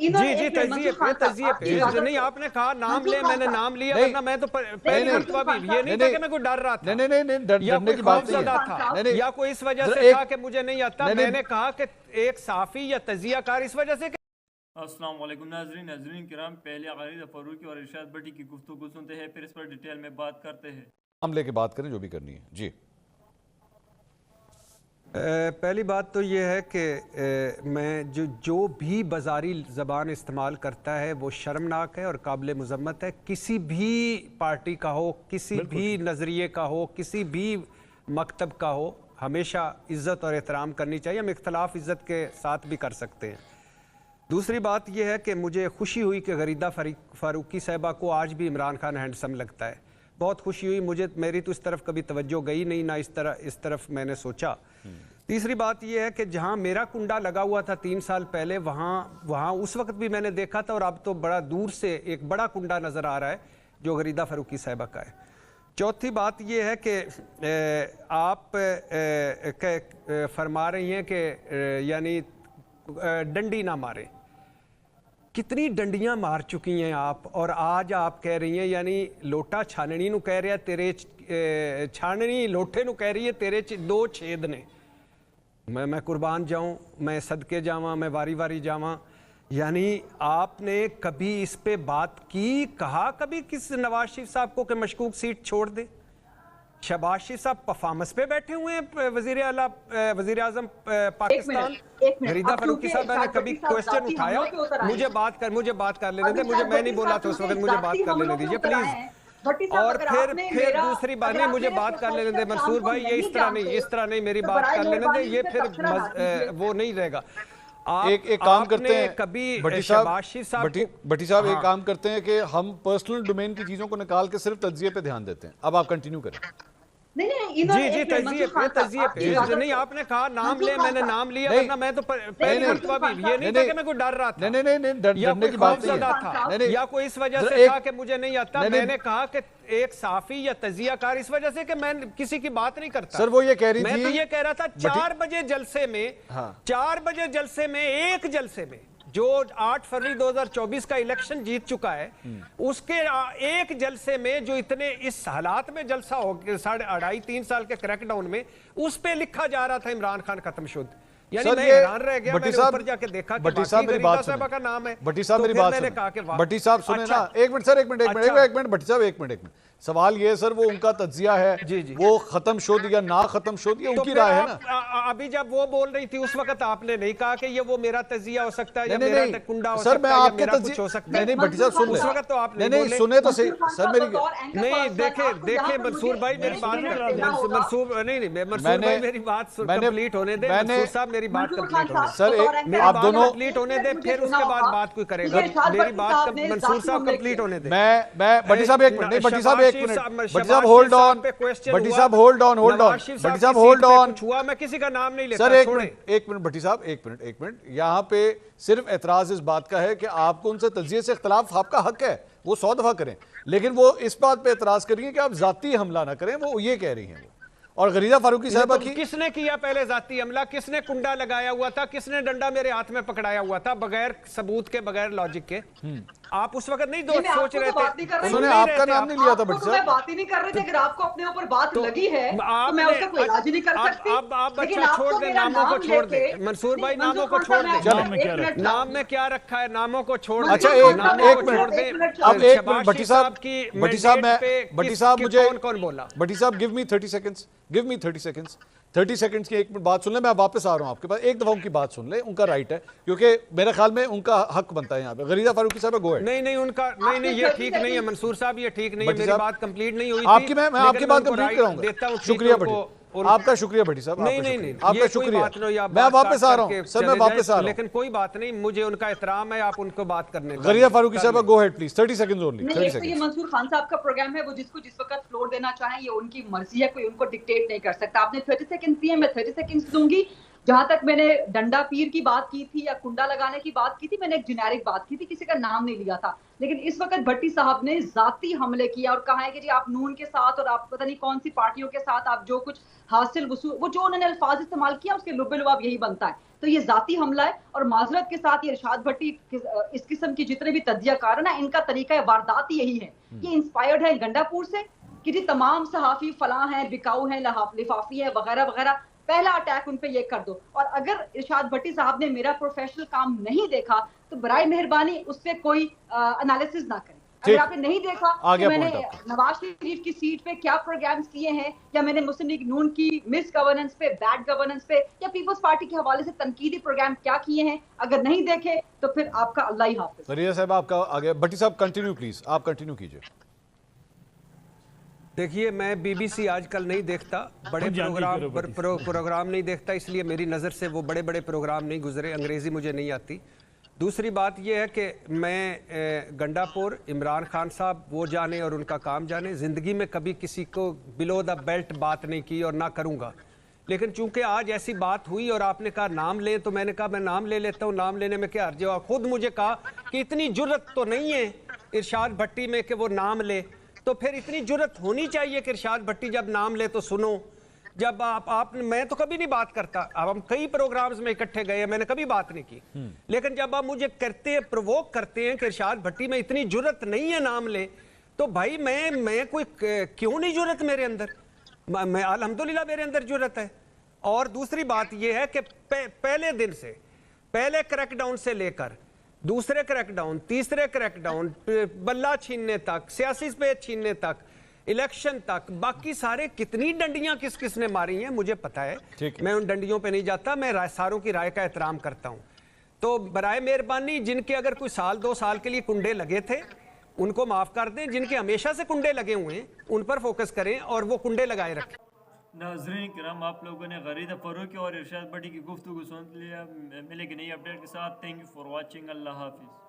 जी तजिए पे नहीं, आपने कहा नाम ले, मैंने नाम लिया, वरना मैं तो पहली मर्तबा भी ये नहीं था कि मैं कोई डर रहा था या कोई खौफजदा था या कोई इस वजह से था कि मुझे नहीं आता। मैंने कहा कि एक साफी या तजियाकार इस वजह से। अस्सलाम वालेकुम नाज़रीन किराम, पहले गलीज़ फ़ारूकी और इरशाद भट्टी की गुफ्तगू सुनते हैं, फिर इस पर डिटेल में बात करते हैं। हम लेके बात करें जो भी करनी है। जी पहली बात तो ये है कि मैं जो भी बाजारी ज़बान इस्तेमाल करता है वो शर्मनाक है और काबिल मज़म्मत है। किसी भी पार्टी का हो, किसी भी नज़रिए का हो, किसी भी मकतब का हो, हमेशा इज़्ज़त और एहतराम करनी चाहिए। हम इख्तलाफ इज़्ज़त के साथ भी कर सकते हैं। दूसरी बात यह है कि मुझे खुशी हुई कि गरीदा फारूकी साहिबा को आज भी इमरान खान हैंडसम लगता है। बहुत खुशी हुई मेरी तो इस तरफ कभी तवज्जो गई नहीं, ना इस तरफ मैंने सोचा। तीसरी बात यह है कि जहां मेरा कुंडा लगा हुआ था 3 साल पहले, वहां उस वक्त भी मैंने देखा था और अब तो बड़ा दूर से एक बड़ा कुंडा नज़र आ रहा है जो गरीदा फारूकी साहिबा का है। चौथी बात यह है कि आप फरमा रही हैं कि यानी डंडी ना मारे। कितनी डंडियां मार चुकी हैं आप, और आज आप कह रही हैं यानी लोटा छाननी नू कह रहा तेरे छाननी लोटे नू कह रही है तेरे 2 छेद ने। मैं कुर्बान जाऊं, मैं सदके जावां, मैं वारी वारी जावां। यानी आपने कभी इस पे बात की, कहा कभी किस नवाज शरीफ साहब को कि मशकूक सीट छोड़ दे? शहबाज शरीफ साहब परफॉर्मेंस पे बैठे हुए हैं, वजीर आजम पाकिस्तान। गरीदा फारूकी साहब ने कभी क्वेश्चन उठाया? मुझे बात कर लेने दे, मैं नहीं बोला था उस वक्त, मुझे बात कर लेने दीजिए प्लीज। और फिर दूसरी बात नहीं, मुझे बात कर लेने दे मंसूर भाई, ये इस तरह नहीं मेरी बात कर लेने दे, ये फिर वो नहीं रहेगा। एक काम करते हैं कभी भट्टी साहब एक काम करते हैं कि हम पर्सनल डोमेन की चीजों को निकाल के सिर्फ तज्जिए पे ध्यान देते हैं। अब आप कंटिन्यू करें। जी तजिए पे नहीं, आपने कहा नाम ले, मैंने नाम लिया, वरना मैं तो पहली मर्तबा भी ये नहीं था कि मैं कोई डर रहा था या कोई खौफजदा था या कोई इस वजह से था कि मुझे नहीं आता। मैंने कहा कि एक साफी या तजियाकार इस वजह से कि मैं किसी की बात नहीं करता। सर वो ये कह रही थी, मैं तो ये कह रहा था 4 बजे जलसे में एक जलसे में जो 8 फरवरी 2024 का इलेक्शन जीत चुका है, उसके एक जलसे में जो इतने इस हालात में जलसा हो 2.5-3 साल के क्रैकडाउन में, उस पे लिखा जा रहा था इमरान खान खत्म शुद्ध। यानी मैं हैरान रह गया, मैंने ऊपर जाके देखा कि भट्टी साहब मेरी बात सुने, का नाम है भट्टी साहब मेरी बात सुने, भट्टी साहब सुने ना, एक मिनट सर, एक मिनट भट्टी साहब एक मिनट। सवाल ये सर, वो उनका तज्जिया है, वो खत्म शुद्ध या ना खत्म शुद्ध, ये उनकी राय है ना। अभी जब वो बोल रही थी उस वक्त आपने नहीं कहा कि ये वो मेरा तजिया हो सकता है या मेरा कुंडा हो सकता है या मेरा कुछ हो सकता है। नहीं भट्टी साहब सुन, उस वक्त तो आपने नहीं सुने तो सही सर मेरी नहीं। देखे मंसूर भाई मेरी बात, मंसूर भाई मेरी बात कंप्लीट होने दे, मंसूर साहब मेरी बात कंप्लीट होने सर, आप दोनों कंप्लीट होने दे, फिर उसके बाद बात कोई करेगा। मेरी बात मंसूर साहब कंप्लीट होने दे। मैं भट्टी साहब एक मिनट, भट्टी साहब एक मिनट, भट्टी साहब होल्ड ऑन, भट्टी साहब होल्ड ऑन, भट्टी साहब होल्ड ऑन। मैं किसी का नाम नहीं लेता सर, एक मिनट भट्टी साहब, एक मिनट। यहाँ पे सिर्फ एतराज इस बात का है कि आपको उनसे तज्जिए से इख्तलाफ, आपका हक है, वो 100 दफा करें, लेकिन वो इस बात पे एतराज करिए कि आप जाती हमला ना करें, वो ये कह रही हैं। और गरीदा फारूकी साहबा की किसने किया पहले जाती हमला? किसने कुंडा लगाया हुआ था? किसने डंडा मेरे हाथ में पकड़ाया हुआ था बगैर सबूत के, बगैर लॉजिक के? आप उस वक्त नहीं सोच रहे थे? उन्होंने आपका नाम नहीं लिया था भट्टी साहब, बात ही नहीं कर रहे थे। अगर आपको अपने ऊपर बात लगी है तो मैं उसका कोई इलाज नहीं कर सकती। अब आप बच्चा छोड़ दे, नामों को छोड़ दे मंसूर भाई, नामों को छोड़ दे। नाम में क्या रखा है, नामों को छोड़ दे। अच्छा एक मिनट, अब एक मिनट भट्टी साहब, भट्टी साहब मुझे कौन बोला? भट्टी साहब give me 30 seconds, give me 30 seconds, 30 seconds की 1 मिनट बात सुन ले। मैं वापस आ रहा हूं आपके पास, एक दफा उनकी बात सुन ले, उनका राइट है, क्योंकि मेरे ख्याल में उनका हक बनता है यहाँ पे। गरीदा फारूकी साहब गो है। नहीं उनका नहीं, ये ठीक नहीं है मंसूर साहब, ये ठीक नहीं है। मेरी बात कंप्लीट नहीं हुई थी। आपकी मैं आपकी बात कंप्लीट कराऊंगा। शुक्रिया भट्टी, आपका शुक्रिया भट्टी साहब, नहीं आपका शुक्रिया। मैं वापस आ रहा हूँ सर, मैं वापस आ रहा हूँ, लेकिन कोई बात नहीं, मुझे उनका एहतराम है, आप उनको बात करने। गरीदा फारूकी साहब गो हेड प्लीज, 30 सेकंड्स ओनली। ये मंसूर खान साहब का प्रोग्राम है, वो जिसको जिस वक्त फ्लोर देना चाहें ये उनको मर्जी है, कोई उनको डिक्टेट नहीं कर सकता। आपने 30 सेकंड्स दिए, मैं 30 सेकंड्स दूंगी। جہاں تک میں نے ڈنڈا پیر کی بات کی تھی یا کنڈا لگانے کی بات کی تھی، میں نے ایک جنیرک بات کی تھی، کسی کا نام نہیں لیا تھا. لیکن اس وقت بھٹی صاحب نے ذاتی حملے کیا اور کہا ہے کہ جی آپ نون کے ساتھ اور آپ پتہ نہیں کون سی پارٹیوں کے ساتھ آپ جو کچھ حاصل وصول، وہ جو انہوں نے الفاظ استعمال کیا اس کے لب لباب یہی بنتا ہے. تو یہ ذاتی حملہ ہے، اور معذرت کے ساتھ یہ ارشاد بھٹی اس قسم کی جتنے بھی تجزیہ کار ہیں نا، ان کا طریقہ واردات یہی ہے. یہ انسپائرڈ ہے گنڈا پور سے کہ جی تمام صحافی فلاں ہیں، بکاؤ ہیں، لفافی ہیں وغیرہ وغیرہ. پہلا اٹیک ان پہ یہ کر دو. اور اگر ارشاد بھٹی صاحب نے میرا پروفیشنل کام نہیں دیکھا تو برائے مہربانی اس پہ کوئی انالیسز نہ کریں. اگر آپ نے نہیں دیکھا کہ میں نے نواز شریف کی سیٹ پہ کیا پروگرامز کیے ہیں، یا میں نے مسلم لیگ نون کی مس گورننس پہ، بیڈ گورننس پہ، یا پیپلز پارٹی کے حوالے سے تنقیدی پروگرام کیا کیے ہیں، اگر نہیں دیکھے تو پھر آپ کا اللہ ہی حافظ. فریدہ صاحب آپ کا آگے. بھٹی صاحب کنٹینیو پلیز، آپ کنٹینیو کیجئے. دیکھیے میں بی بی سی آج کل نہیں دیکھتا، بڑے پروگرام نہیں دیکھتا، اس لیے میری نظر سے وہ بڑے بڑے پروگرام نہیں گزرے. انگریزی مجھے نہیں آتی. دوسری بات یہ ہے کہ میں گنڈا پور عمران خان صاحب وہ جانے اور ان کا کام جانے، زندگی میں کبھی کسی کو بلو دا بیلٹ بات نہیں کی اور نہ کروں گا. لیکن چونکہ آج ایسی بات ہوئی اور آپ نے کہا نام لیں، تو میں نے کہا میں نام لے لیتا ہوں. نام لینے میں کیا حرج ہے؟ خود مجھے کہا کہ اتنی جرت تو نہیں ہے ارشاد بھٹی میں کہ وہ نام لے. تو پھر اتنی جرت ہونی چاہیے کہ ارشاد بھٹی جب نام لے تو سنو. جب آپ میں تو کبھی نہیں بات کرتا، اب ہم کئی پروگرامز میں اکٹھے گئے ہیں، میں نے کبھی بات نہیں کی. لیکن جب آپ مجھے کرتے ہیں، پرووک کرتے ہیں کہ ارشاد بھٹی میں اتنی جرت نہیں ہے نام لے، تو بھائی میں کوئی کیوں نہیں جرت میرے اندر؟ میں الحمدللہ میرے اندر جرت ہے. اور دوسری بات یہ ہے کہ پہلے دن سے، پہلے کریک ڈاؤن سے لے کر دوسرے کریک ڈاؤن، تیسرے کریک ڈاؤن، بلہ چھیننے تک، سیاسی اسپیس چھیننے تک، الیکشن تک، باقی سارے کتنی ڈنڈیاں کس کس نے ماری ہیں مجھے پتا ہے. میں ان ڈنڈیوں پہ نہیں جاتا، میں ساروں کی رائے کا احترام کرتا ہوں. تو برائے مہربانی جن کے اگر کوئی سال 2 سال کے لیے کنڈے لگے تھے ان کو معاف کر دیں، جن کے ہمیشہ سے کنڈے لگے ہوئے ہیں ان پر فوکس کریں اور وہ کنڈے لگائے رکھیں. ناظرین کرام، آپ لوگوں نے غریدہ فاروقی اور ارشاد بھٹی کی گفتگو سن لیا. ملے گی نئی اپڈیٹ کے ساتھ. Thank you for watching. Allah حافظ.